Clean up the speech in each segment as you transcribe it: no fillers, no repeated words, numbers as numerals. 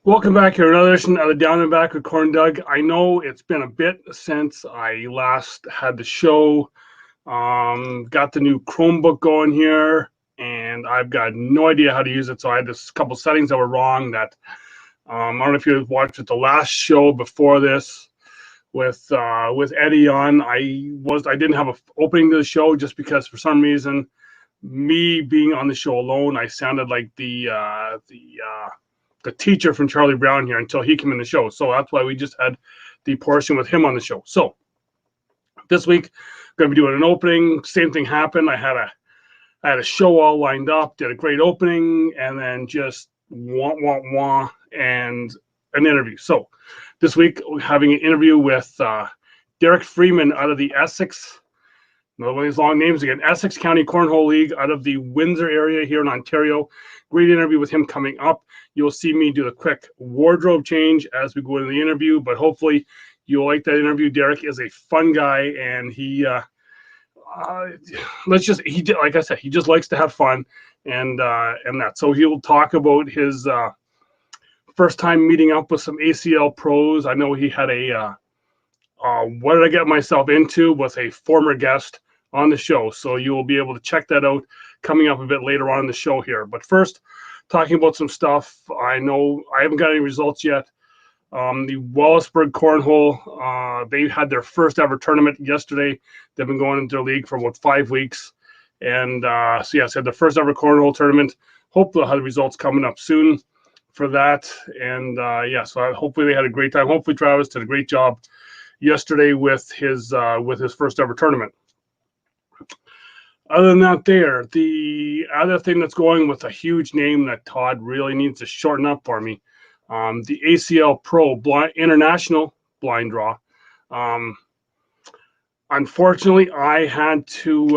Welcome back to another edition of the Down and Back with CornDoug. I know it's been a bit since I last had the show. Got the new Chromebook going here, and I've got no idea how to use it. So I had this couple settings that were wrong. That I don't know if you watched the last show before this with Eddie on. I didn't have an opening to the show just because for some reason, me being on the show alone, I sounded like the teacher from Charlie Brown here until he came in the show. So that's why we just had the portion with him on the show. So this week, I'm going to be doing an opening. Same thing happened. I had a show all lined up, did a great opening, and then just wah, and an interview. So this week, we're having an interview with Derrick Freeman out of the Essex, another one of these long names again, Essex County Cornhole League out of the Windsor area here in Ontario. Great interview with him coming up. You'll see me do a quick wardrobe change as we go into the interview, but hopefully you'll like that interview. Derrick is a fun guy, and he like I said, he just likes to have fun, and that. So he'll talk about his first time meeting up with some ACL pros. I know he had a what did I get myself into with a former guest on the show. So you will be able to check that out coming up a bit later on in the show here. But first, talking about some stuff. I know I haven't got any results yet. The Wallaceburg Cornhole, they had their first ever tournament yesterday. They've been going into their league for about 5 weeks. And so, yes, had the first ever Cornhole tournament. Hope they'll have the results coming up soon for that. And so hopefully they had a great time. Hopefully Travis did a great job yesterday with his first ever tournament. Other than that, the other thing that's going with a huge name that Todd really needs to shorten up for me, the ACL Pro International Blind Draw. Unfortunately, I had to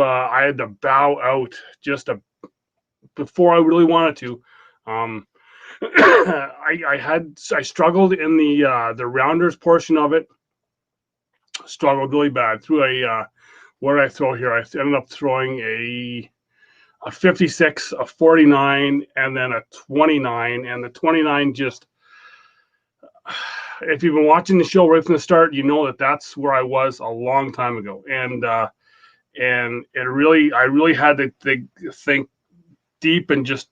bow out before I really wanted to. I struggled in the rounders portion of it. Struggled really bad through what did I throw here? I ended up throwing a 56, a 49, and then a 29. And the 29 just, if you've been watching the show right from the start, you know that's where I was a long time ago. And I really had to think deep and just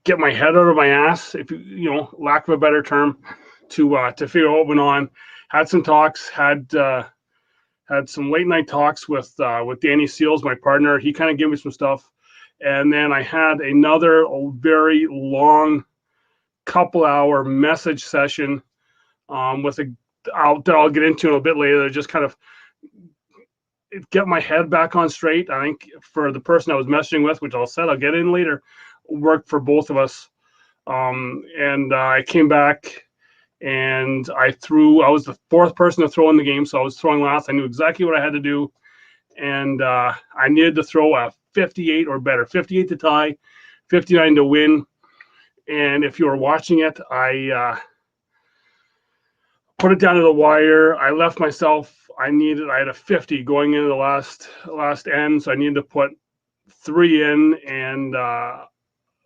get my head out of my ass, if lack of a better term, to figure out what went on. Had some talks, had some late night talks with Danny Seals, my partner. He kind of gave me some stuff. And then I had another very long couple hour message session that I'll get into a bit later, to just kind of get my head back on straight. I think for the person I was messaging with, which I'll get in later, worked for both of us. And I came back, and I was the fourth person to throw in the game, so I was throwing last. I knew exactly what I had to do, and I needed to throw a 58 or better, 58 to tie, 59 to win. And if you were watching it, I put it down to the wire. I left myself. I had a 50 going into the last end, so I needed to put 3 in, and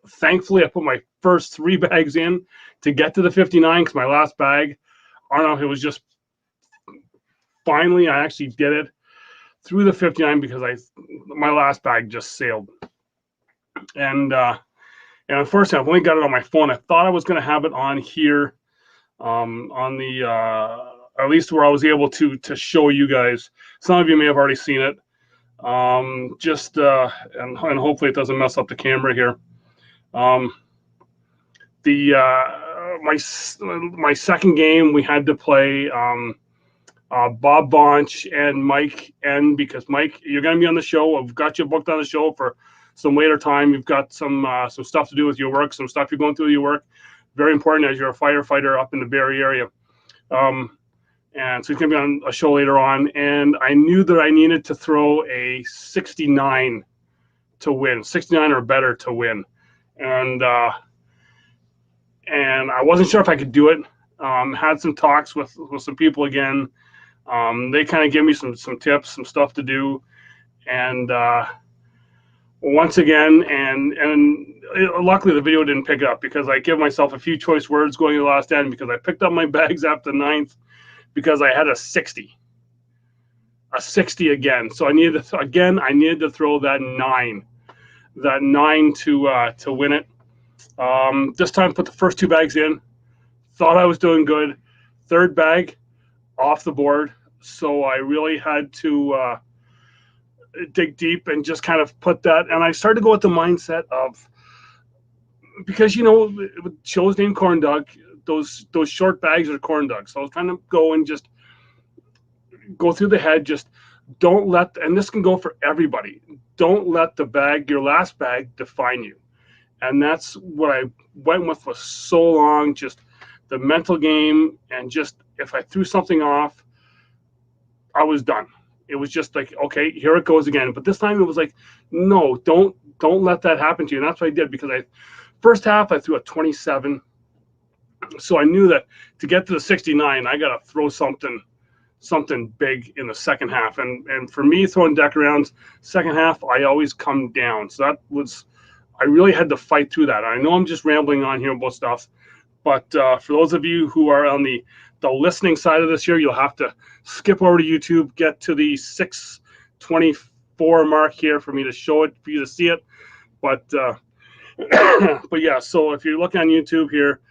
thankfully I put my first 3 bags in to get to the 59, because my last bag, I don't know, it was just finally I actually did it through the 59, because my last bag just sailed. And unfortunately, I've only got it on my phone. I thought I was going to have it on here, on the at least where I was able to show you guys. Some of you may have already seen it. And hopefully it doesn't mess up the camera here. My second game, we had to play Bob Bonch and Mike N, because Mike, you're going to be on the show. I've got you booked on the show for some later time. You've got some stuff to do with your work, some stuff you're going through your work. Very important as you're a firefighter up in the Barrie area. And so he's going to be on a show later on. And I knew that I needed to throw a 69 to win, 69 or better to win. And I wasn't sure if I could do it. Had some talks with some people again. They kind of gave me some tips, some stuff to do. And once again, and luckily the video didn't pick up because I give myself a few choice words going to the last end because I picked up my bags after the ninth because I had a 60 again. So I needed to throw that nine to win it. This time put the first two bags in, thought I was doing good. Third bag off the board. So I really had to dig deep and just kind of put that. And I started to go with the mindset of, because, with shows named CornDoug, those short bags are CornDoug. So I was trying to go and just go through the head, just don't let, and this can go for everybody, don't let your last bag define you. And that's what I went with for so long, just the mental game. And just, if I threw something off, I was done. It was just like, okay, here it goes again. But this time it was like, no, don't let that happen to you. And that's what I did, because first half I threw a 27. So I knew that to get to the 69, I got to throw something big in the second half. And for me, throwing deck rounds, second half, I always come down. So I really had to fight through that. I know I'm just rambling on here about stuff, but for those of you who are on the listening side of this here, you'll have to skip over to YouTube, get to the 6:24 mark here for me to show it, for you to see it. But but yeah, so if you're looking on YouTube here,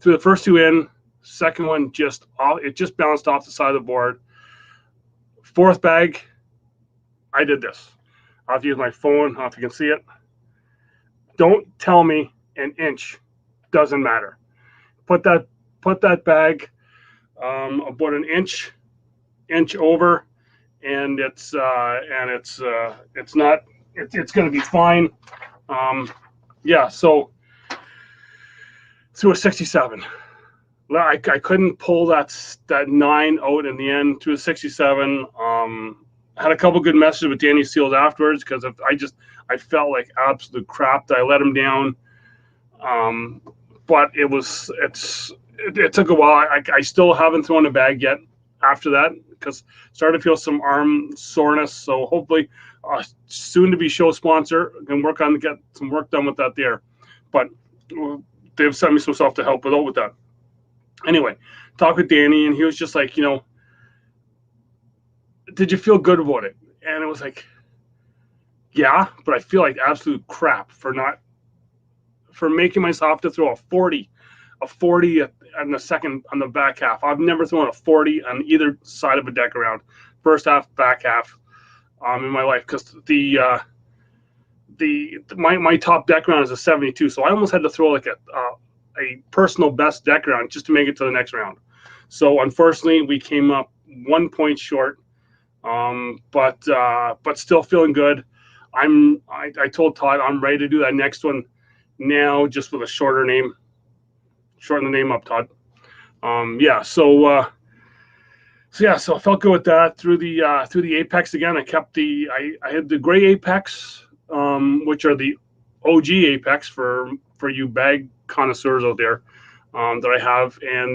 through the first two in, second one it just bounced off the side of the board. Fourth bag, I did this. I'll have to use my phone. I don't know if you can see it. Don't tell me an inch doesn't matter. Put that bag about an inch over, and it's going to be fine. Yeah. So through a 67. I couldn't pull that 9 out in the end to a 67. Had a couple good messages with Danny Seals afterwards, because I felt like absolute crap that I let him down. But it took a while. I still haven't thrown a bag yet after that, because started to feel some arm soreness. So hopefully, soon to be show sponsor, can work on to get some work done with that there. But they've sent me some stuff to help with that. Anyway, talked with Danny, and he was just like, did you feel good about it? And it was like, yeah, but I feel like absolute crap for making myself to throw a 40 on the back half. I've never thrown a 40 on either side of a deck around, first half, back half, in my life, because my top deck round is a 72, so I almost had to throw like a personal best deck round just to make it to the next round. So unfortunately, we came up 1 point short, but still feeling good. I told Todd I'm ready to do that next one now, just with a shorter name. Shorten the name up, Todd. Yeah. So I felt good with that. Through the Apex again, I had the gray Apex, which are the OG Apex for you bag connoisseurs out there, that I have, and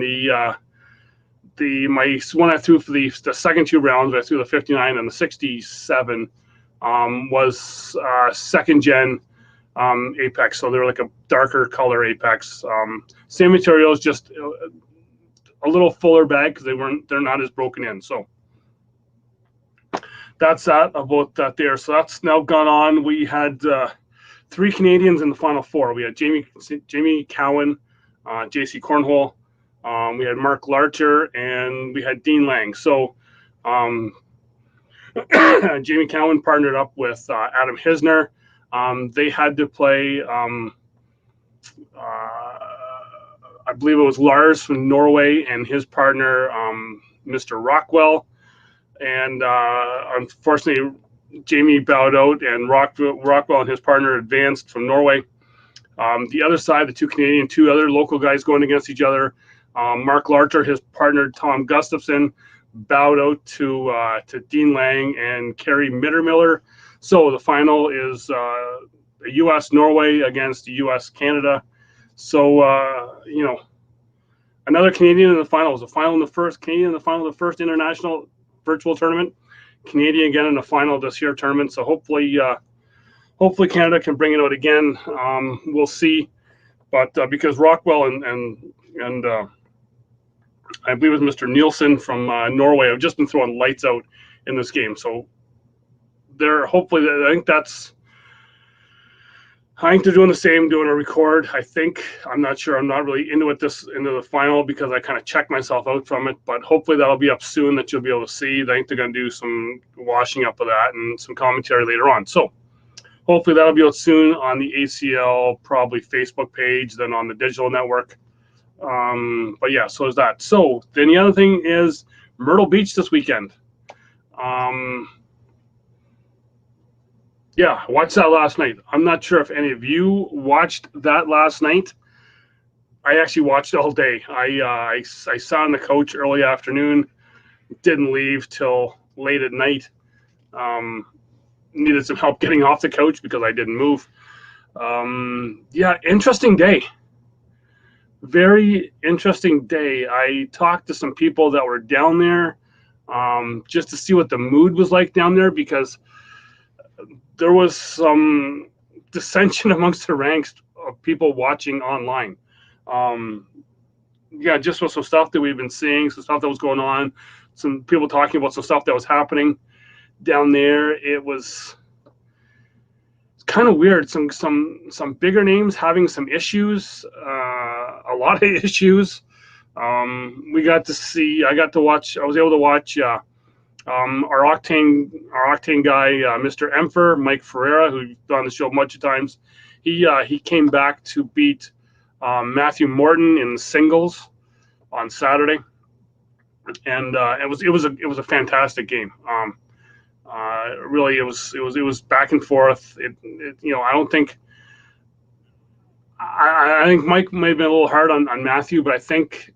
my one I threw for the second two rounds, I threw the 59 and the 67, was second gen Apex, so they're like a darker color Apex. Same materials, just a little fuller bag, because they're not as broken in. So that's that about that there. So that's now gone on. We had 3 Canadians in the final 4. We had Jamie Cowan, JC Cornhole. We had Mark Larcher, and we had Dean Lang. So Jamie Cowan partnered up with Adam Hisner. They had to play, I believe it was Lars from Norway and his partner, Mr. Rockwell. And unfortunately, Jamie bowed out, and Rockwell and his partner advanced from Norway. The other side, the 2 Canadian, 2 other local guys going against each other. Mark Larcher, his partner Tom Gustafson, bowed out to Dean Lang and Kerry Mittermiller. So the final is U.S. Norway against U.S. Canada. So another Canadian in the final. It was a final in the first Canadian in the final of the first international virtual tournament. Canadian again in the final of this year tournament. So hopefully hopefully Canada can bring it out again. We'll see, but because Rockwell and I believe it was Mr. Nielsen from Norway have just been throwing lights out in this game, so they're hopefully. I think they're doing the same, doing a record. I think I'm not sure. I'm not really into the final because I kind of checked myself out from it. But hopefully that'll be up soon that you'll be able to see. I think they're going to do some washing up of that and some commentary later on. So hopefully that'll be out soon on the ACL probably Facebook page, then on the digital network. But yeah, so is that. So then the other thing is Myrtle Beach this weekend. Yeah, I watched that last night. I'm not sure if any of you watched that last night. I actually watched it all day. I sat on the couch early afternoon, didn't leave till late at night. Needed some help getting off the couch because I didn't move. Yeah, interesting day. Very interesting day. I talked to some people that were down there just to see what the mood was like down there because there was some dissension amongst the ranks of people watching online. Yeah, just with some stuff that we've been seeing, some stuff that was going on, some people talking about some stuff that was happening down there. It's kind of weird. Some bigger names having some issues, a lot of issues. I got to watch. I was able to watch. Our octane guy, Mr. Empher, Mike Ferreira, who's on the show a bunch of times, he came back to beat Matthew Morton in singles on Saturday, and it was a fantastic game. Really, it was back and forth. I think Mike may have been a little hard on Matthew, but I think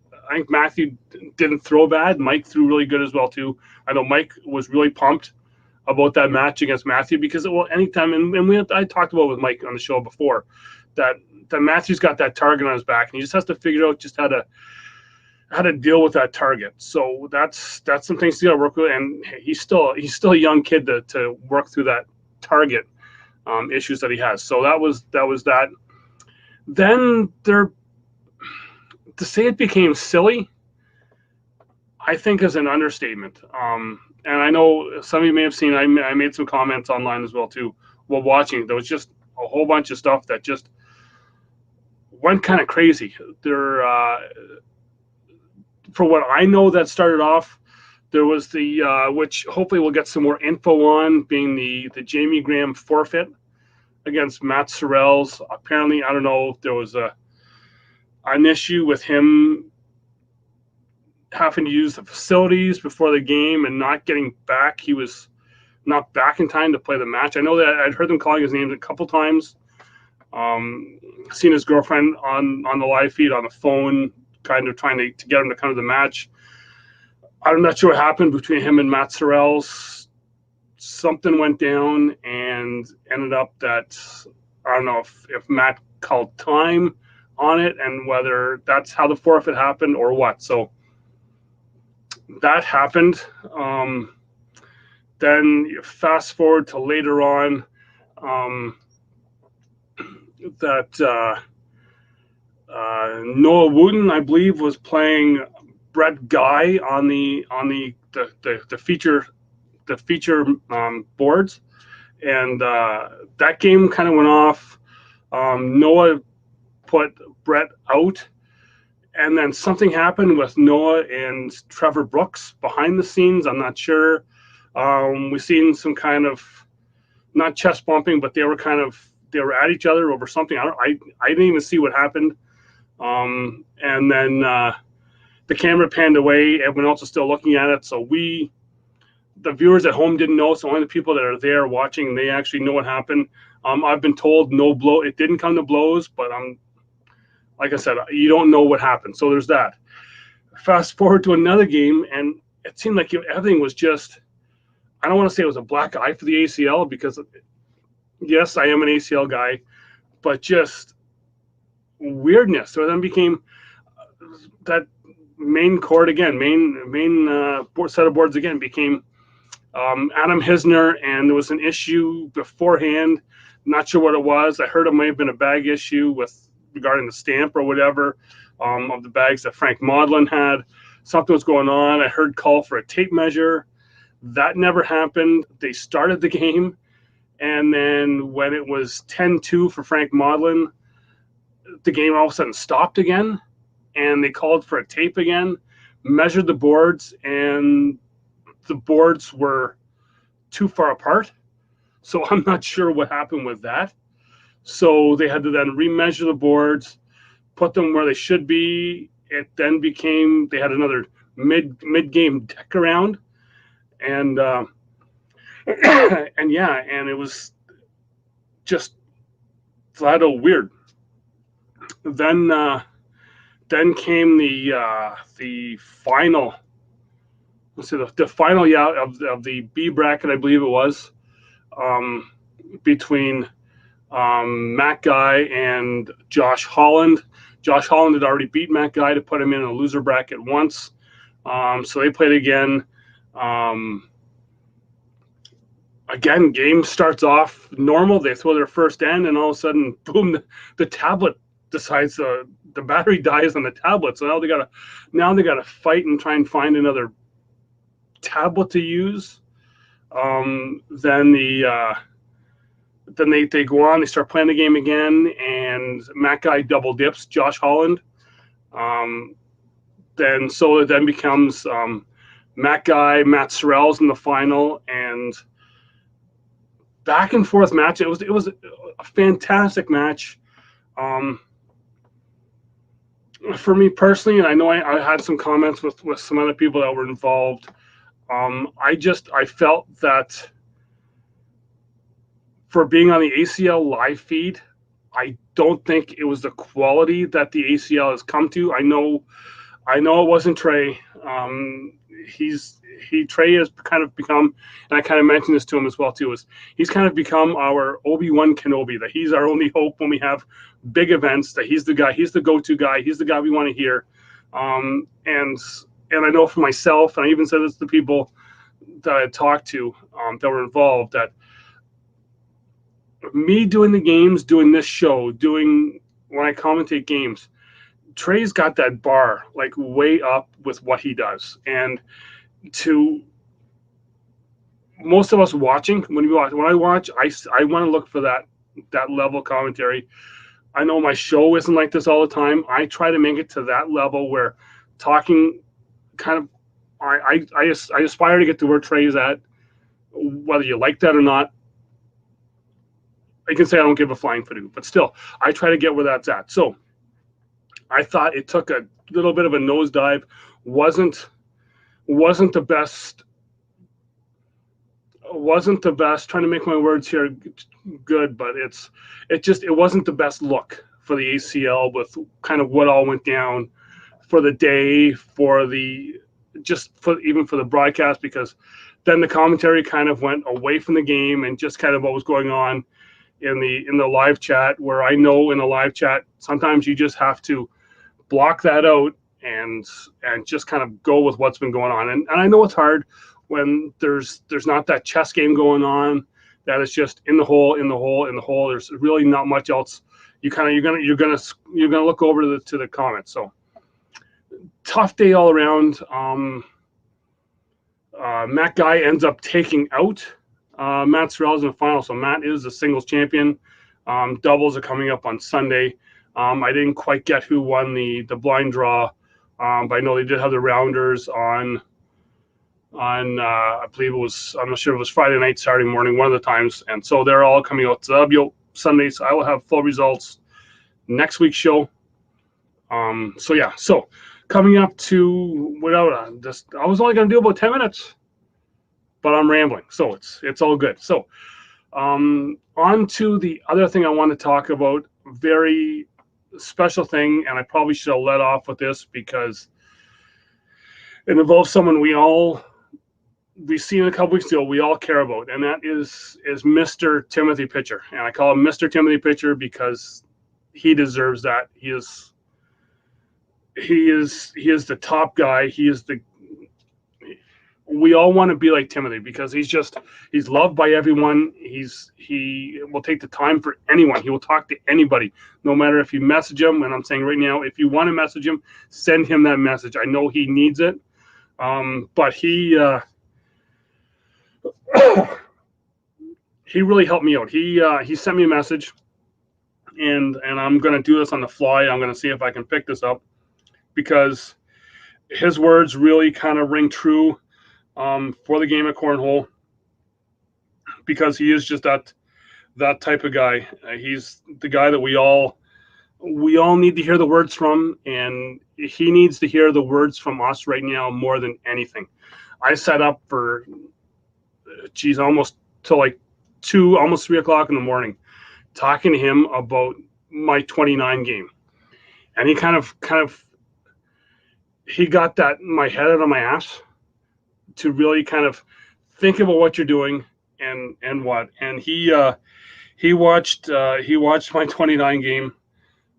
Matthew didn't throw bad. Mike threw really good as well too. I know Mike was really pumped about that match against Matthew because anytime I talked about it with Mike on the show before that Matthew's got that target on his back and he just has to figure out just how to deal with that target. So that's some things you got to work with, and he's still a young kid to work through that target issues that he has. So that was that. Then to say it became silly, I think is an understatement. And I know some of you may have seen, I made some comments online as well too while watching. There was just a whole bunch of stuff that just went kind of crazy. For what I know, that started off, there was which hopefully we'll get some more info on, being the Jamie Graham forfeit against Matt Sorrells. Apparently, I don't know if there was an issue with him having to use the facilities before the game and not getting back. He was not back in time to play the match. I know that I'd heard them calling his name a couple times. Seen his girlfriend on the live feed on the phone, kind of trying to get him to come to the match. I'm not sure what happened between him and Matt Sorrells. Something went down and ended up that I don't know if Matt called time on it and whether that's how the forfeit happened or what. So that happened. Then you fast forward to later on, that Noah Wooten, I believe, was playing Brett Guy on the feature boards, and that game kind of went off. Noah put Brett out, and then something happened with Noah and Trevor Brooks behind the scenes. I'm not sure. We've seen some kind of not chest bumping, but they were at each other over something. I didn't even see what happened. And then the camera panned away. Everyone else is still looking at it. So the viewers at home didn't know. So only the people that are there watching, they actually know what happened. I've been told it didn't come to blows, but like I said, you don't know what happened. So there's that. Fast forward to another game, and it seemed like everything was just, I don't want to say it was a black eye for the ACL because, yes, I am an ACL guy, but just weirdness. So then became that main court again, main set of boards again became Adam Hisner, and there was an issue beforehand Not sure what it was. I heard it might have been a bag issue regarding the stamp or whatever of the bags that Frank Maudlin had. Something was going on. I heard call for a tape measure. That never happened. They started the game, and then when it was 10-2 for Frank Maudlin, the game all of a sudden stopped again, and they called for a tape again, measured the boards, and the boards were too far apart. So I'm not sure what happened with that. So they had to then remeasure the boards, put them where they should be. It then became, they had another mid-game deck around, and and yeah, and it was just flat out weird. Then came the final. Let's see, the final of the B bracket, I believe it was, between Matt Guy and Josh Holland. Josh Holland had already beat Matt Guy to put him in a loser bracket once, so they played again. Again, game starts off normal. They throw their first end, and all of a sudden, boom! The tablet decides the battery dies on the tablet. So now they gotta fight and try and find another tablet to use. Then they go on. They start playing the game again, and Matt Guy double dips Josh Holland. Then it then becomes Matt Guy, Matt Sorrell's in the final, and back and forth match. It was a fantastic match. For me personally, and I know I had some comments with some other people that were involved. I felt that for being on the ACL live feed, I don't think it was the quality that the ACL has come to. I know it wasn't Trey. Trey has kind of become, and I kind of mentioned this to him as well too, is he's kind of become our Obi-Wan Kenobi, that he's our only hope when we have big events, that he's the guy, he's the go-to guy, he's the guy we want to hear. And I know for myself, and I even said this to people that I talked to that were involved, that me doing the games, doing this show, when I commentate games, Trey's got that bar like way up with what he does. And to most of us watching, when I watch, I want to look for that level commentary. I know my show isn't like this all the time. I try to make it to that level where talking kind of, I aspire to get to where Trey is at, whether you like that or not. I can say I don't give a flying fadoo, but still, I try to get where that's at. So I thought it took a little bit of a nosedive. Wasn't the best. Wasn't the best. Trying to make my words here good, but it wasn't the best look for the ACL with kind of what all went down for the day, even for the broadcast, because then the commentary kind of went away from the game and just kind of what was going on in the live chat, where I know in the live chat sometimes you just have to block that out and just kind of go with what's been going on. And I know it's hard when there's not that chess game going on, that it's just in the hole. There's really not much else. You're gonna look over to the comments. So tough day all around. Matt Guy ends up taking out Matt Sorrell's in the final. So Matt is the singles champion. Doubles are coming up on Sunday. I didn't quite get who won the blind draw, but I know they did have the rounders on I believe it was, I'm not sure if it was Friday night, Saturday morning, one of the times. And so they're all coming out. So that'll be Sunday. So I will have full results next week's show. So yeah, so coming up to I was only going to do about 10 minutes, but I'm rambling. So it's all good. So on to the other thing I want to talk about, very special thing. And I probably should have let off with this because it involves someone we've seen a couple weeks ago, we all care about, and that is Mr. Timothy Pitcher. And I call him Mr. Timothy Pitcher because he deserves that. He is the top guy. we all want to be like Timothy because he's loved by everyone. He will take the time for anyone. He will talk to anybody, no matter if you message him. And I'm saying right now, if you want to message him, send him that message. I know he needs it, but he really helped me out. He sent me a message, and I'm gonna do this on the fly. I'm gonna see if I can pick this up because his words really kind of ring true for the game of cornhole because he is just that type of guy. He's the guy that we all need to hear the words from, and he needs to hear the words from us right now more than anything. I sat up for almost till like 2, almost 3 o'clock in the morning, talking to him about my 29 game, and he kind of he got that my head out of my ass to really kind of think about what you're doing and what. And he watched my 29 game,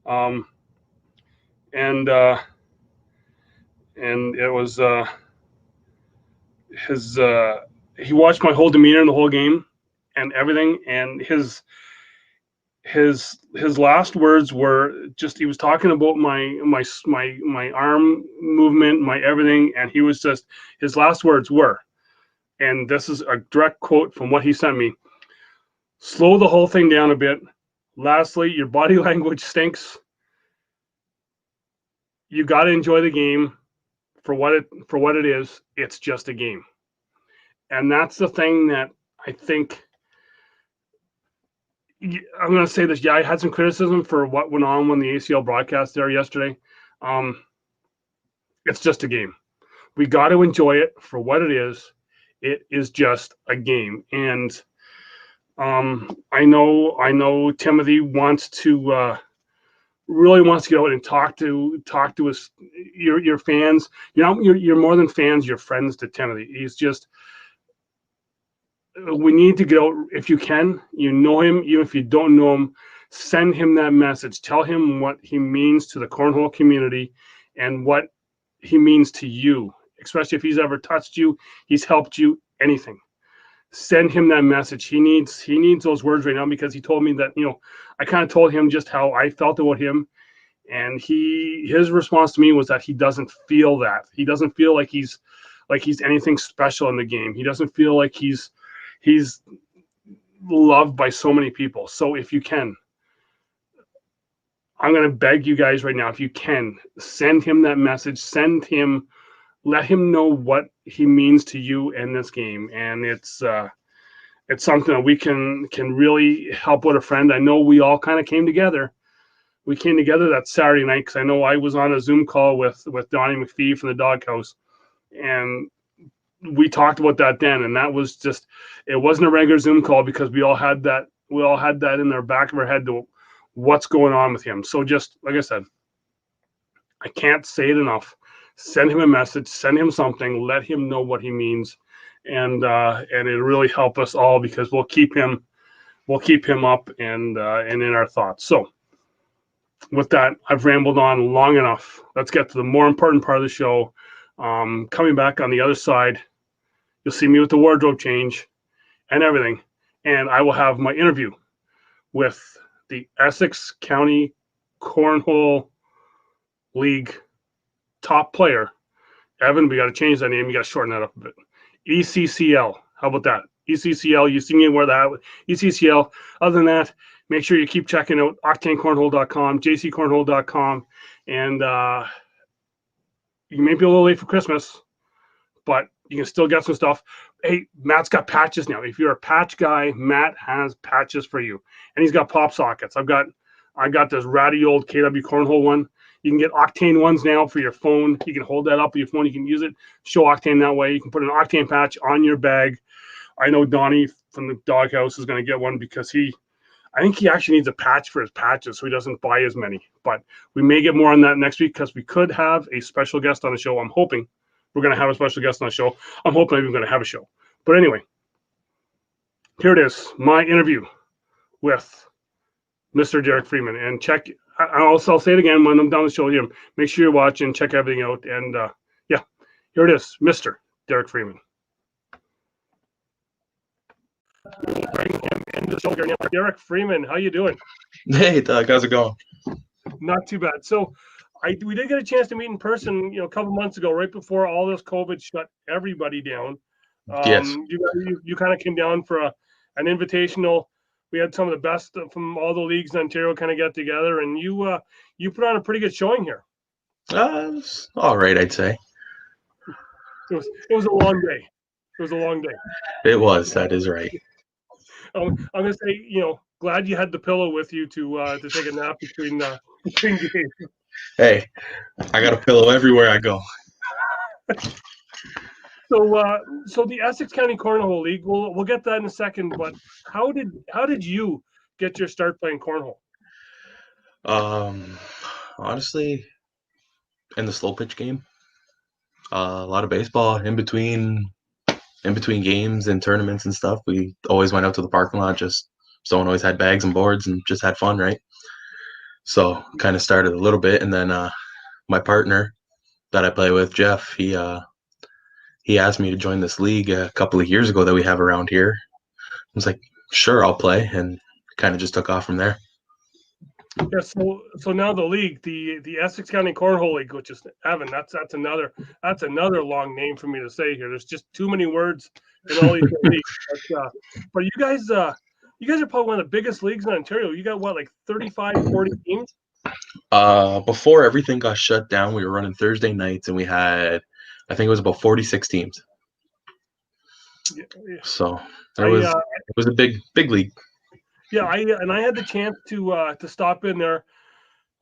and it was his he watched my whole demeanor in the whole game and everything. And his last words were just, he was talking about my arm movement, my everything, and he was just, his last words were, and this is a direct quote from what he sent me: slow the whole thing down a bit. Lastly, your body language stinks. You got to enjoy the game for what it is. It's just a game. And that's the thing that I think, I'm going to say this. Yeah, I had some criticism for what went on when the ACL broadcast there yesterday. It's just a game. We got to enjoy it for what it is. It is just a game. And I know Timothy wants to really wants to go out and talk to us, your fans. You're more than fans. You're friends to Timothy. He's just, we need to get out. If you can, you know him, even if you don't know him, send him that message. Tell him what he means to the cornhole community and what he means to you, especially if he's ever touched you, he's helped you, anything. Send him that message. He needs those words right now, because he told me that, I kind of told him just how I felt about him, and his response to me was that he doesn't feel that. He doesn't feel like he's anything special in the game. He doesn't feel like he's loved by so many people. So if you can, I'm going to beg you guys right now, if you can, send him that message. Let him know what he means to you in this game. And it's something that we can really help with a friend. I know we all kind of came together. We came together that Saturday night, because I know I was on a Zoom call with Donnie McPhee from the Doghouse, and we talked about that then. And that was just, it wasn't a regular Zoom call, because we all had that in the back of our head to what's going on with him. So just like I said, I can't say it enough. Send him a message, send him something, let him know what he means, and it'll really help us all, because we'll keep him up and in our thoughts. So with that, I've rambled on long enough. Let's get to the more important part of the show. Coming back on the other side, you'll see me with the wardrobe change and everything, and I will have my interview with the Essex County Cornhole League top player, Evan. We got to change that name. You got to shorten that up a bit. ECCL. How about that? ECCL. You see me wear that. ECCL. Other than that, make sure you keep checking out octanecornhole.com, jccornhole.com, and you may be a little late for Christmas, but you can still get some stuff. Hey, Matt's got patches now. If you're a patch guy, Matt has patches for you, and he's got pop sockets. I got this ratty old KW Cornhole one. You can get Octane ones now for your phone. You can hold that up with your phone. You can use it, show Octane that way. You can put an Octane patch on your bag. I know Donnie from the Doghouse is going to get one, because I think he actually needs a patch for his patches, so he doesn't buy as many. But we may get more on that next week, because we could have a special guest on the show. I'm hoping we're going to have a special guest on the show. I'm hoping we're going to have a show. But anyway, here it is, my interview with Mr. Derrick Freeman. And I'll say it again when I'm done the show here. Make sure you're watching, check everything out. And yeah, here it is, Mr. Derrick Freeman. bring him into the show here now. Derrick Freeman, how you doing? Hey, Doug, how's it going? Not too bad. So, we did get a chance to meet in person, a couple months ago, right before all this COVID shut everybody down. Yes. You kind of came down for an invitational. We had some of the best from all the leagues in Ontario kind of get together, and you put on a pretty good showing here. It's all right, I'd say. It was a long day. It was a long day. It was. That is right. I'm gonna say, glad you had the pillow with you to take a nap between games. Hey, I got a pillow everywhere I go. So the Essex County Cornhole League, we'll get that in a second. But how did you get your start playing cornhole? Honestly, in the slow pitch game, a lot of baseball in between games and tournaments and stuff. We always went out to the parking lot. Just someone always had bags and boards and just had fun, right? So kind of started a little bit, and then my partner that I play with, Jeff, he asked me to join this league a couple of years ago that we have around here. I was like, sure, I'll play, and kind of just took off from there. Yeah, so now the league, the Essex County Cornhole League, which is Evan, that's another long name for me to say here. There's just too many words in all these leagues. But you guys are probably one of the biggest leagues in Ontario. You got what, like 35, 40 teams? Before everything got shut down, we were running Thursday nights, and we had, I think it was about 46 teams. Yeah. So it was a big league. Yeah, I had the chance to stop in there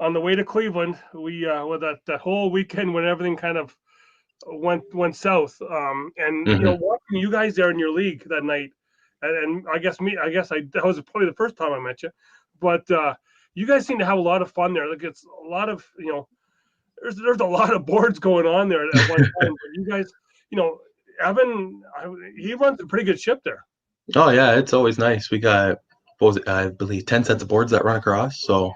on the way to Cleveland. We with that whole weekend when everything kind of went south. Watching you guys there in your league that night, and that was probably the first time I met you, but you guys seem to have a lot of fun there. Like, it's a lot of there's a lot of boards going on there at one time. But you guys, Evan, he runs a pretty good ship there. Oh yeah, it's always nice. We got, what was it, I believe 10 sets of boards that run across. So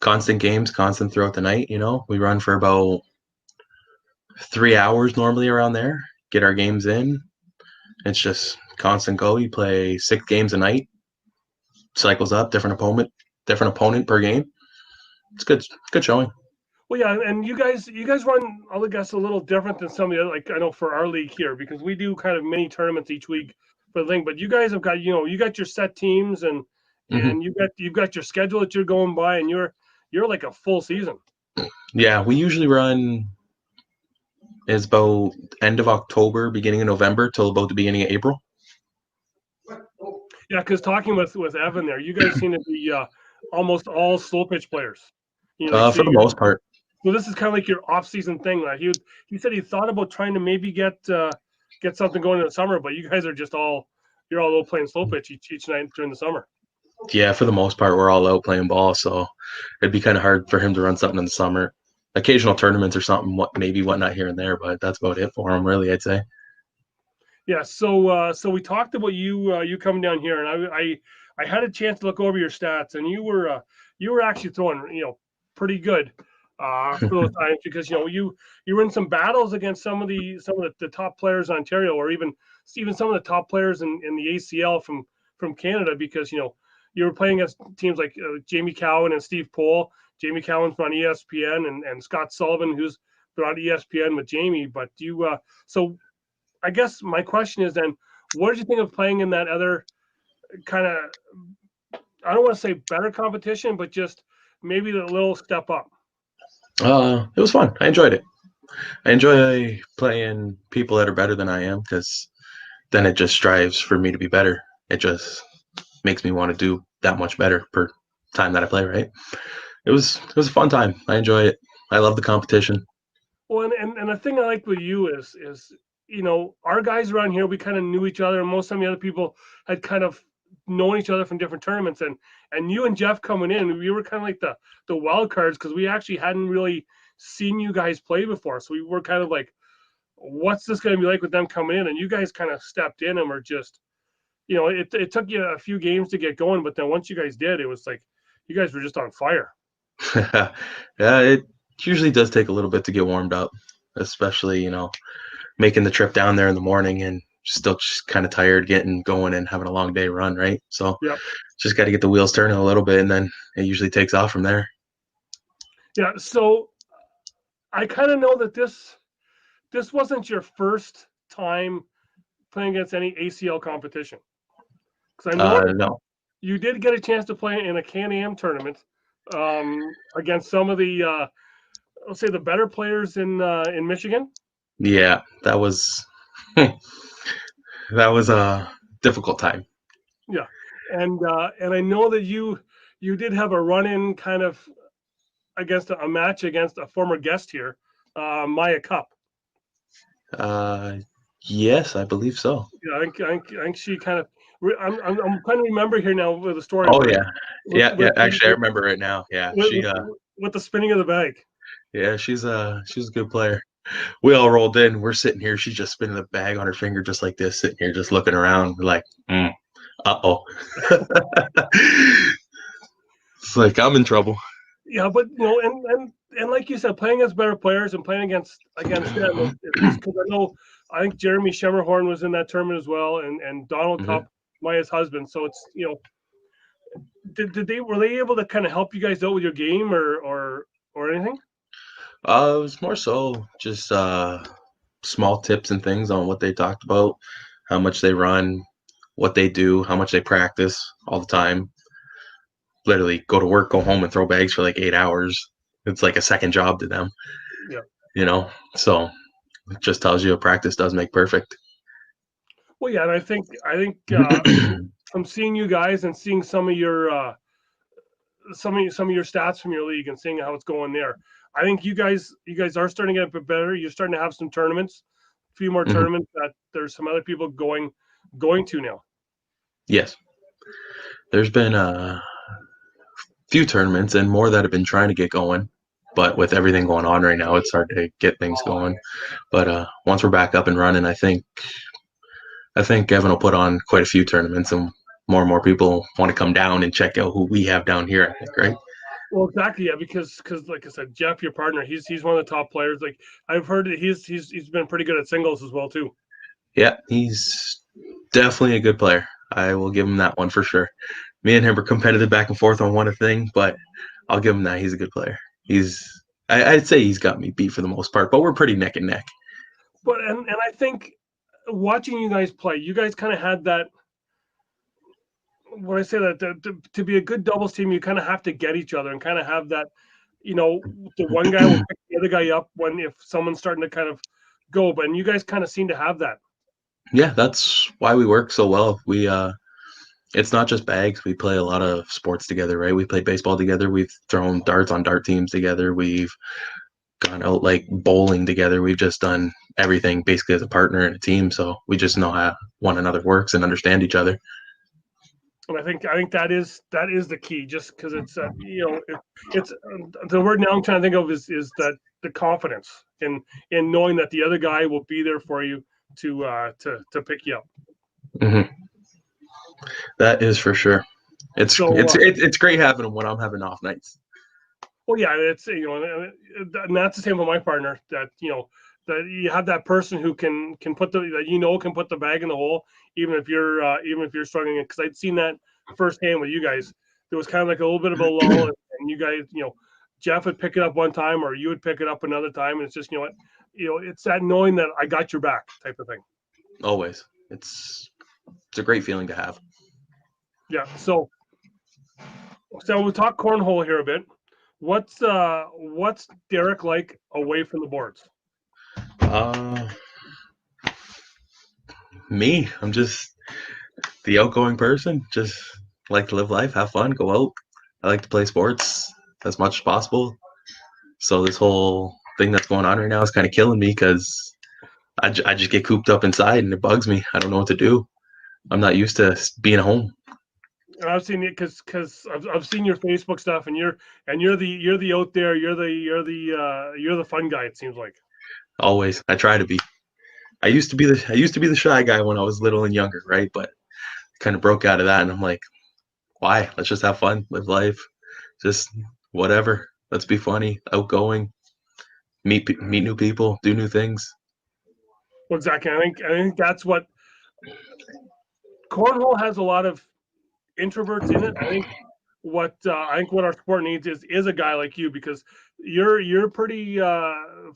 constant games, constant throughout the night. We run for about 3 hours normally around there, get our games in. It's just constant go. You play 6 games a night, cycles up, different opponent per game. It's good showing. Well, yeah, and you guys run, I guess, a little different than some of the other, like I know for our league here, because we do kind of mini tournaments each week for the thing. But you guys have got, you got your set teams and you've got your schedule that you're going by, and you're like a full season. Yeah, we usually run is about end of October, beginning of November till about the beginning of April. Yeah, because talking with Evan there, you guys seem to be almost all slow pitch players. For the most part. So this is kind of like your off-season thing. Like he said he thought about trying to maybe get something going in the summer, but you guys are just you're all out playing slow pitch each night during the summer. Yeah, for the most part, we're all out playing ball, so it'd be kind of hard for him to run something in the summer. Occasional tournaments or something, whatnot here and there, but that's about it for him, really, I'd say. Yeah. So we talked about you coming down here, and I had a chance to look over your stats, and you were actually throwing pretty good for those times, because you were in some battles against some of the top players in Ontario, or even some of the top players in the ACL from Canada, because you were playing against teams like Jamie Cowan and Steve Pohl. Jamie Cowan's on ESPN, and Scott Sullivan, who's been on ESPN with Jamie. But so I guess my question is then, what did you think of playing in that other kind of, I don't want to say better competition, but just maybe a little step up? It was fun. I enjoyed it. I enjoy playing people that are better than I am, because then it just strives for me to be better. It just makes me want to do that much better per time that I play, right? It was a fun time. I enjoy it. I love the competition. Well, and the thing I like with you is our guys around here, we kind of knew each other, and most of the other people had kind of known each other from different tournaments, and you and Jeff coming in, we were kind of like the wild cards, because we actually hadn't really seen you guys play before, so we were kind of like, what's this going to be like with them coming in? And you guys kind of stepped in and were just, it took you a few games to get going, but then once you guys did, it was like you guys were just on fire. Yeah, it usually does take a little bit to get warmed up, especially making the trip down there in the morning and still just kind of tired getting going and having a long day run, right? So Yeah. just got to get the wheels turning a little bit, and then it usually takes off from there. Yeah. So I kind of know that this wasn't your first time playing against any ACL competition, because I know No. you did get a chance to play in a Can-Am tournament against some of the I'll say the better players in Michigan. Yeah, that was that was a difficult time. Yeah, and I know that you did have a run-in kind of against a match against a former guest here, Maya Cup. Yes, I believe so. Yeah, I think she kind of. I'm trying to remember here now with the story. Oh But yeah, with, yeah, yeah. Actually, I remember it now. Yeah, with, with, with the spinning of the bag. yeah, she's a good player. We all rolled in. We're sitting here. She's just spinning the bag on her finger, just like this, sitting here, just looking around. We're like, uh-oh. It's like I'm in trouble. Yeah, but and like you said, playing against better players and playing against them, it's because I think Jeremy Schemmerhorn was in that tournament as well, and Donald Mhm. Cup, Maya's husband. So it's were they able to kind of help you guys out with your game or anything? It was more so just small tips and things on what they talked about, how much they run, what they do, how much they practice all the time. Literally go to work, go home, and throw bags for like 8 hours. It's like a second job to them, Yeah. So it just tells you a practice does make perfect. Well, yeah, and I think from seeing you guys and seeing some of your stats from your league and seeing how it's going there, I think you guys are starting to get a bit better. You're starting to have some tournaments, a few more Mhm. tournaments that there's some other people going to now. Yes, there's been a few tournaments and more that have been trying to get going, but with everything going on right now, it's hard to get things going. But once we're back up and running, I think Evan will put on quite a few tournaments, and more people want to come down and check out who we have down here. I think, right? Well, exactly, yeah, because like I said, Jeff, your partner, he's one of the top players. Like I've heard that he's been pretty good at singles as well too. Yeah, he's definitely a good player. I will give him that one for sure. Me and him are competitive back and forth on one thing, but I'll give him that. He's a good player. I'd say he's got me beat for the most part, but we're pretty neck and neck. But and I think watching you guys play, you guys kind of had that. When I say that to be a good doubles team, you kind of have to get each other and kind of have that. The one guy will pick the other guy up if someone's starting to kind of go. But you guys kind of seem to have that. Yeah, that's why we work so well. It's not just bags. We play a lot of sports together, right? We play baseball together. We've thrown darts on dart teams together. We've gone out like bowling together. We've just done everything basically as a partner and a team. So we just know how one another works and understand each other. And I think that is the key. Just because it's it's the word now I'm trying to think of is that the confidence in knowing that the other guy will be there for you to pick you up. Mm-hmm. That is for sure. It's great having them when I'm having off nights. Well, yeah, it's and that's the same with my partner. That that you have that person who can put can put the bag in the hole, even if you're struggling. Because I'd seen that firsthand with you guys. There was kind of like a little bit of a lull, and you guys, Jeff would pick it up one time, or you would pick it up another time, and it's just it's that knowing that I got your back type of thing. Always, it's a great feeling to have. Yeah. So we'll talk cornhole here a bit. What's Derrick like away from the boards? Me, I'm just the outgoing person. Just like to live life, have fun, go out. I like to play sports as much as possible. So this whole thing that's going on right now is kind of killing me because I just get cooped up inside and it bugs me. I don't know what to do. I'm not used to being home. And I've seen it because I've seen your Facebook stuff, and you're the out there, you're the fun guy. It seems like. Always, I try to be. I used to be the shy guy when I was little and younger, right? But kind of broke out of that, and I'm like, why? Let's just have fun, live life, just whatever. Let's be funny, outgoing, meet new people, do new things. Well, exactly. I think that's what cornhole has a lot of introverts in it. I think what our sport needs is a guy like you, because you're pretty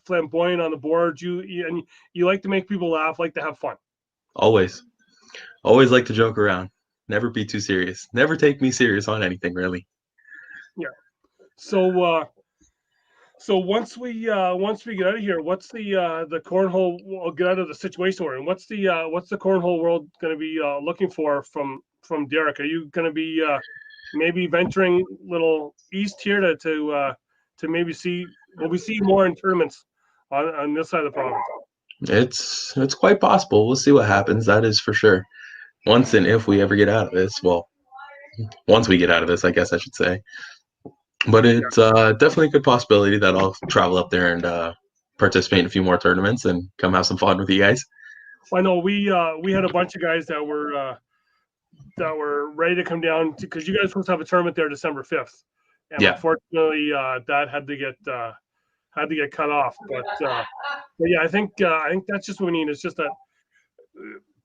flamboyant on the board. And you like to make people laugh, like to have fun. Always, always like to joke around. Never be too serious. Never take me serious on anything, really. Yeah. So once we get out of here, what's the cornhole? We'll get out of the situation we're in. What's the cornhole world going to be looking for from Derrick? Are you going to be maybe venturing little east here to maybe see? Will we see more in tournaments on this side of the province? It's quite possible. We'll see what happens. That is for sure. Once and if we ever get out of this, well, once we get out of this, I guess I should say. But it's definitely a good possibility that I'll travel up there and participate in a few more tournaments and come have some fun with you guys. I know we had a bunch of guys that were ready to come down because you guys were supposed to have a tournament there December 5th, and Yeah. unfortunately that had to get cut off. But yeah, I think that's just what we need. It's just that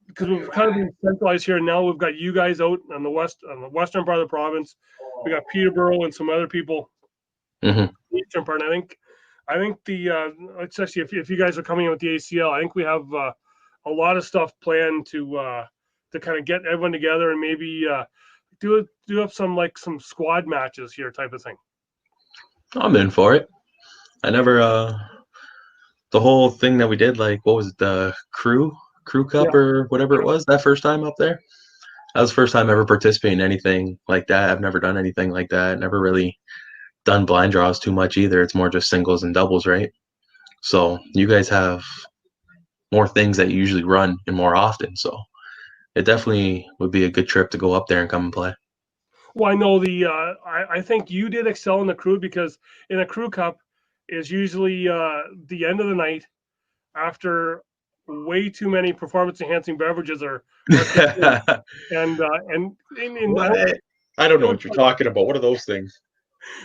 because we've kind of been centralized here. Now we've got you guys out on the western part of the province. We got Peterborough and some other people. Mm-hmm. The eastern part. I think the especially if you guys are coming in with the ACL, I think we have a lot of stuff planned to kind of get everyone together and maybe do up some squad matches here type of thing. I'm in for it. I never the whole thing that we did, like what was it, the crew cup or whatever it was, that first time up there. That was the first time ever participating in anything like that. I've never done anything like that. Never really done blind draws too much either. It's more just singles and doubles, right? So you guys have more things that you usually run and more often. So it definitely would be a good trip to go up there and come and play. Well, I know I think you did excel in the crew, because in a crew cup is usually the end of the night after way too many performance enhancing beverages are and I don't know what you're talking about. What are those things?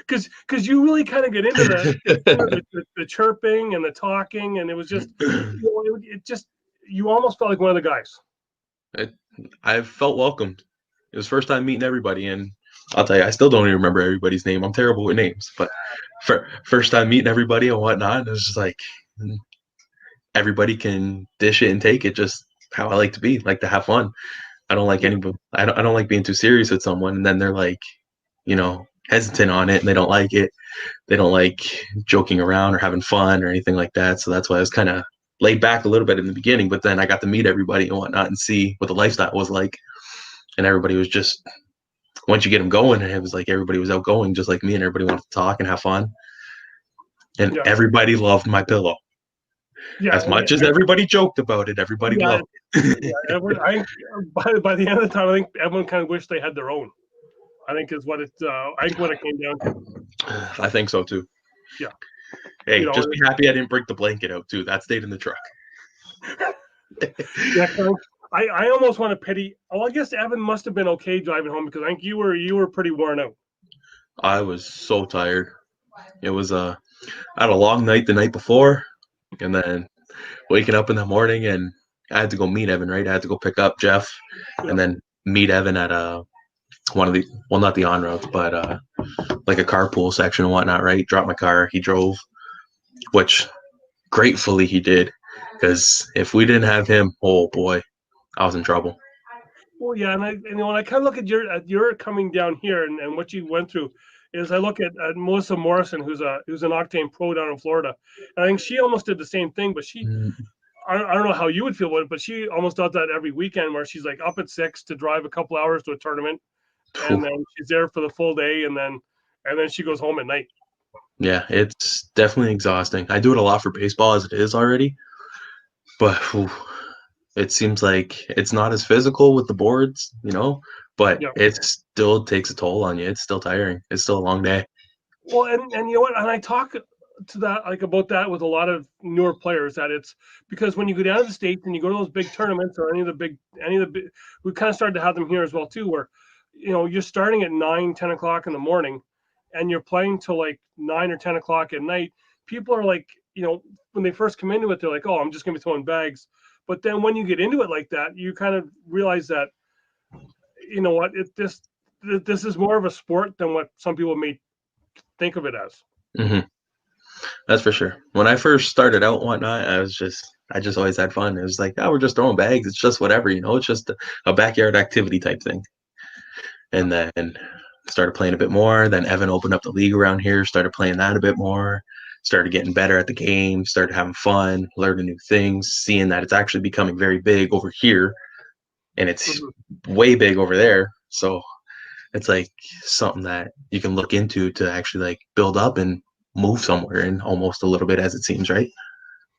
Because you really kind of get into the chirping and the talking, and it was just it just you almost felt like one of the guys. I felt welcomed. It was first time meeting everybody, and I'll tell you, I still don't even remember everybody's name. I'm terrible with names, but for first time meeting everybody and whatnot, it was just like everybody can dish it and take it, just how I like to be, like to have fun. I don't like anybody. I don't like being too serious with someone, and then they're like, hesitant on it, and they don't like it. They don't like joking around or having fun or anything like that. So that's why I was kind of laid back a little bit in the beginning, but then I got to meet everybody and whatnot and see what the lifestyle was like. And everybody was just, once you get them going, and it was like everybody was outgoing just like me, and everybody wanted to talk and have fun. And everybody loved my pillow. Yeah, as much as everybody joked about it, everybody loved it. By the end of the time, I think everyone kind of wished they had their own. I think is what it came down to. I think so too. Yeah. Hey, just be happy I didn't break the blanket out too. That stayed in the truck. Yeah, I almost want to pity. Well, I guess Evan must have been okay driving home, because I think you were pretty worn out. I was so tired. It was I had a long night the night before, and then waking up in the morning, and I had to go meet Evan. Right, I had to go pick up Jeff, and then meet Evan at one of the, well, not the on roads, but like a carpool section and whatnot, right? Dropped my car, he drove, which gratefully he did, because if we didn't have him, oh boy, I was in trouble. Well, yeah, and when I kind of look at your coming down here and what you went through, is I look at Melissa Morrison, who's an Octane Pro down in Florida, and I think she almost did the same thing, but she. I don't know how you would feel about it, but she almost does that every weekend, where she's like up at 6 to drive a couple hours to a tournament, and then she's there for the full day, and then she goes home at night. Yeah, it's definitely exhausting. I do it a lot for baseball as it is already, but it seems like it's not as physical with the boards, but it still takes a toll on you. It's still tiring. It's still a long day. Well, and you know what? And I talk to that about that with a lot of newer players, that it's because when you go down to the States and you go to those big tournaments, or any of the big, we kind of started to have them here as well too, where you're starting at 9-10 o'clock in the morning, and you're playing till like 9 or 10 o'clock at night. People are like, when they first come into it, they're like, oh, I'm just gonna be throwing bags. But then when you get into it like that, you kind of realize that, you know what, this is more of a sport than what some people may think of it as. Mm-hmm. That's for sure. When I first started out and whatnot, I just always had fun. It was like, oh, we're just throwing bags. It's just whatever, It's just a backyard activity type thing. And then started playing a bit more. Then Evan opened up the league around here, started playing that a bit more, started getting better at the game, started having fun, learning new things, seeing that it's actually becoming very big over here and it's way big over there. So it's like something that you can look into to actually like build up and move somewhere in almost a little bit, as it seems, right?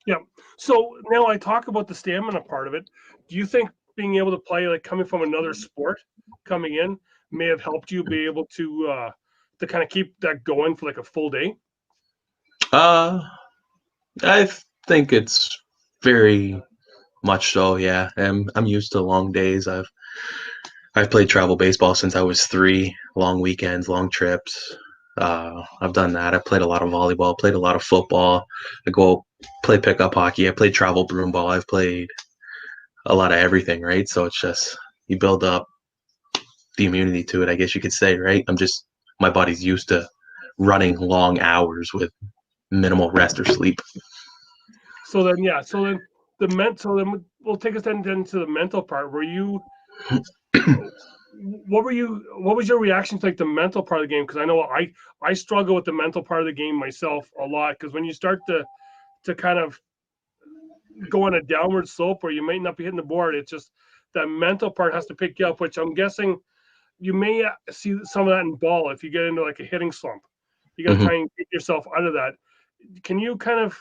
Yeah. So now I talk about the stamina part of it. Do you think being able to play, like coming from another sport, coming in, may have helped you be able to kind of keep that going for like a full day? I think it's very much so. Yeah, I'm used to long days. I've played travel baseball since I was 3. Long weekends, long trips. I've done that. I played a lot of volleyball. Played a lot of football. I go play pickup hockey. I played travel broom ball. I've played a lot of everything. Right. So it's just you build up the immunity to it, I guess you could say. Right. My body's used to running long hours with minimal rest or sleep. So then, yeah. So then so then we'll take us then to the mental part. What was your reaction to like the mental part of the game? Because I know I struggle with the mental part of the game myself a lot. Because when you start to kind of go on a downward slope where you might not be hitting the board, it's just that mental part has to pick you up, which I'm guessing you may see some of that in ball if you get into like a hitting slump. You got to Mm-hmm. try and get yourself out of that. Can you kind of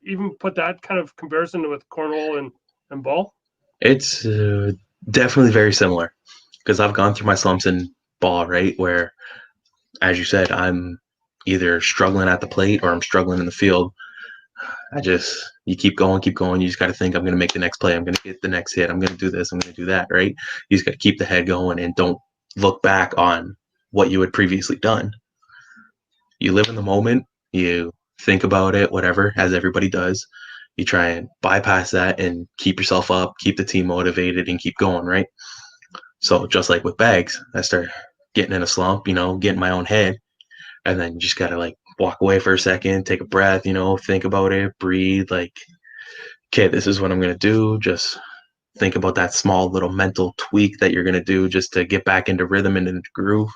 even put that kind of comparison with cornhole and ball? It's definitely very similar because I've gone through my slumps in ball, right? Where, as you said, I'm either struggling at the plate or I'm struggling in the field. You keep going, keep going. You just got to think, I'm going to make the next play. I'm going to get the next hit. I'm going to do this. I'm going to do that, right? You just got to keep the head going and don't look back on what you had previously done. You live in the moment. You think about it, whatever, as everybody does. You try and bypass that and keep yourself up, keep the team motivated, and keep going, right? So just like with bags, I start getting in a slump, getting my own head, and then you just gotta like walk away for a second, take a breath, think about it, breathe, like, okay, this is what I'm gonna do. Just think about that small little mental tweak that you're gonna do just to get back into rhythm and into groove,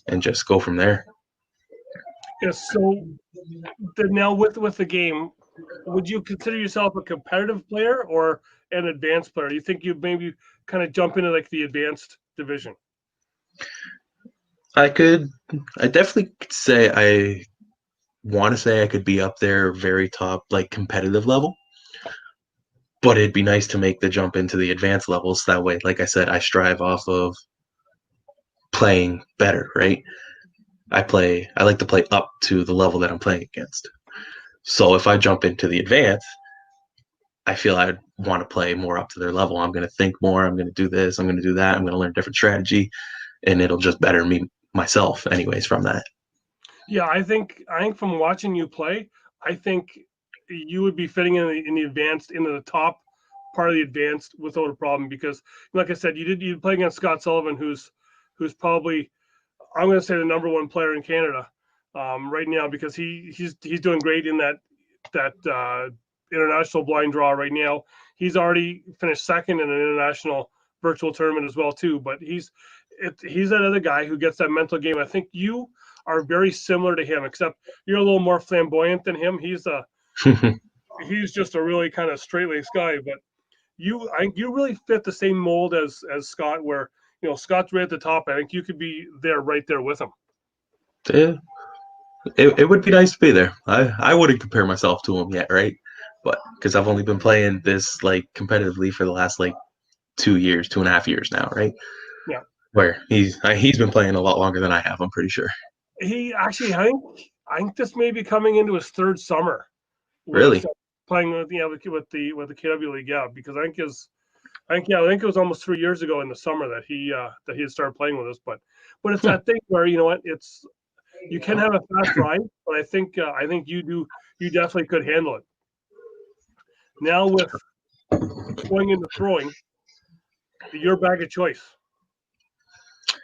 and just go from there. Yes. So now with the game, would you consider yourself a competitive player or an advanced player? Do you think you maybe kind of jump into like the advanced division? I definitely could say I want to say I could be up there very top, like competitive level, but it'd be nice to make the jump into the advanced levels. That way, like I said, I strive off of playing better, right? I like to play up to the level that I'm playing against. So if I jump into the advanced, I feel I'd want to play more up to their level. I'm going to think more. I'm going to do this. I'm going to do that. I'm going to learn different strategy, and it'll just better me myself, anyways, from that. Yeah, I think from watching you play, I think you would be fitting in the advanced into the top part of the advanced without a problem because, like I said, you play against Scott Sullivan, who's probably I'm going to say the number one player in Canada right now because he's doing great in that international blind draw right now. He's already finished second in an international virtual tournament as well too. But he's that other guy who gets that mental game. I think you are very similar to him, except you're a little more flamboyant than him. He's just a really kind of straight-laced guy, but you really fit the same mold as Scott, where Scott's right at the top. I think you could be there right there with him. Yeah, it would be nice to be there. I wouldn't compare myself to him yet, right? But because I've only been playing this like competitively for the last like 2 years, 2.5 years now, right? Yeah. Where he's been playing a lot longer than I have, I'm pretty sure. He actually, I think this may be coming into his third summer. Really? Playing with with the KW League, yeah, because I think it was almost 3 years ago in the summer that he had started playing with us. But it's that thing where you can have a fast ride, but I think you definitely could handle it. Now going into throwing, your bag of choice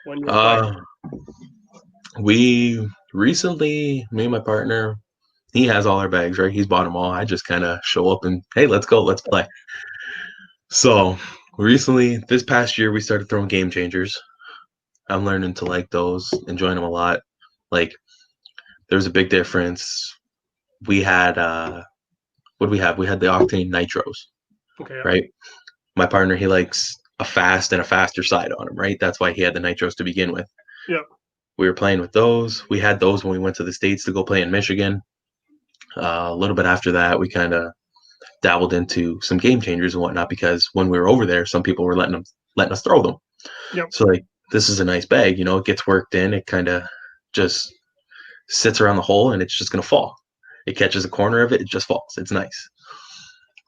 when you're playing? We recently, me and my partner, he has all our bags, right? He's bought them all. I just kind of show up and, hey, let's go, let's play. So recently, this past year, we started throwing game changers. I'm learning to like those, enjoying them a lot. Like, there's a big difference. We had, what do we have? We had the Octane Nitros, Okay. right? My partner, he likes a fast and a faster side on him, right? That's why he had the Nitros to begin with. Yeah. We were playing with those. We had those when we went to the States to go play in Michigan. A little bit after that, we kind of dabbled into some game changers and whatnot because when we were over there, some people were letting us throw them. Yep. So like, this is a nice bag, you know, it gets worked in. It kind of just sits around the hole and it's just going to fall. It catches a corner of it. It just falls. It's nice.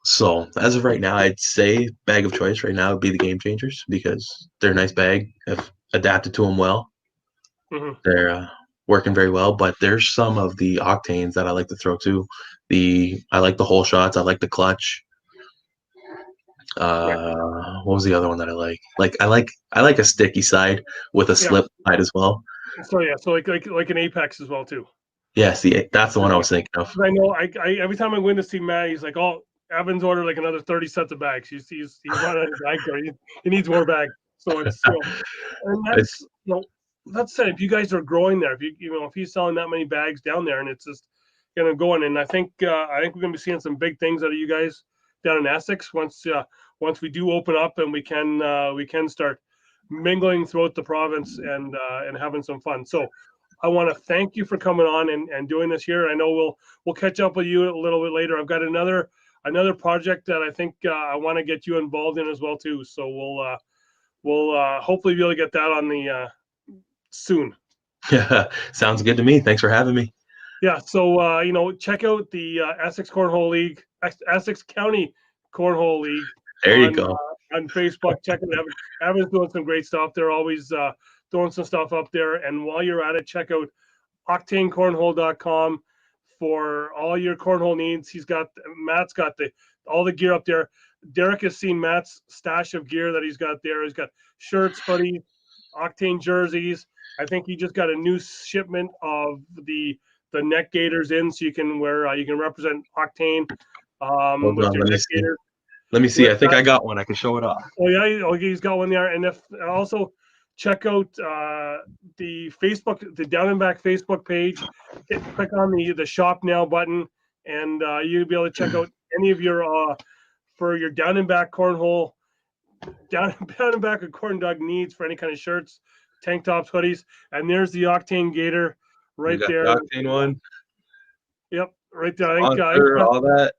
So as of right now, I'd say bag of choice right now would be the game changers because they're a nice bag. I've adapted to them well. Mm-hmm. They're working very well, but there's some of the octanes that I like to throw too. I like the hole shots. I like the clutch. What was the other one that I like? I like a sticky side with a slip side as well. So yeah, so like an Apex as well too. Yeah, see, that's the one I was thinking of. I know. I every time I go in to see Matt, he's like, "Oh, Evan's ordered like another 30 sets of bags. He's running out of bags. He needs more bags." So it's and that's that's said. If you guys are growing there, if he's selling that many bags down there, and it's just gonna go on, and I think we're gonna be seeing some big things out of you guys down in Essex once we do open up and we can start mingling throughout the province and having some fun. So I want to thank you for coming on and doing this here. I know we'll catch up with you a little bit later. I've got another project that I think I want to get you involved in as well too. So we'll hopefully be able to get that on the soon. Yeah, sounds good to me. Thanks for having me. Yeah. So check out the Essex Cornhole League, Essex County Cornhole League. There you go. On Facebook. Check it out. Evan's doing some great stuff. They're always throwing some stuff up there. And while you're at it, check out octanecornhole.com for all your cornhole needs. Matt's got all the gear up there. Derrick has seen Matt's stash of gear that he's got there. He's got shirts, hoodies, Octane jerseys. I think he just got a new shipment of the neck gaiters in, so you can represent Octane with your neck gaiters. Let me see. I think I got one. I can show it off. Oh yeah, he's got one there. And if also check out the Down and Back Facebook page. Click on the shop now button, and you'll be able to check out any of your for your Down and Back cornhole, down and back of CornDoug needs for any kind of shirts, tank tops, hoodies. And there's the Octane Gator right there. The Octane one. Yep, right there. I think all that.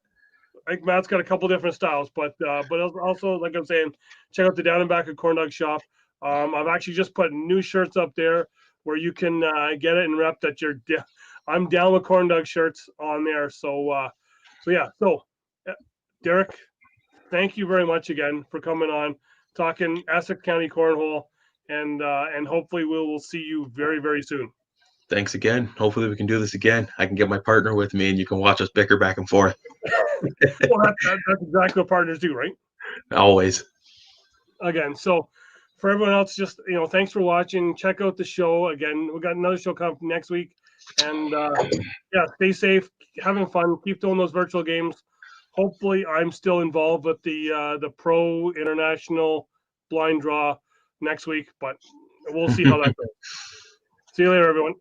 I think Matt's got a couple different styles, but also, like I'm saying, check out the Down and Back of CornDoug shop. I've actually just put new shirts up there where you can get it and rep that I'm down with CornDoug shirts on there. So Derrick, thank you very much again for coming on, talking Essex County Cornhole, and hopefully we will see you very, very soon. Thanks again. Hopefully we can do this again. I can get my partner with me and you can watch us bicker back and forth. Well, that's exactly what partners do, right? Always. Again, so for everyone else, just thanks for watching. Check out the show again. We got another show coming next week, and stay safe, having fun, keep doing those virtual games. Hopefully, I'm still involved with the Pro International Blind Draw next week, but we'll see how that goes. See you later, everyone.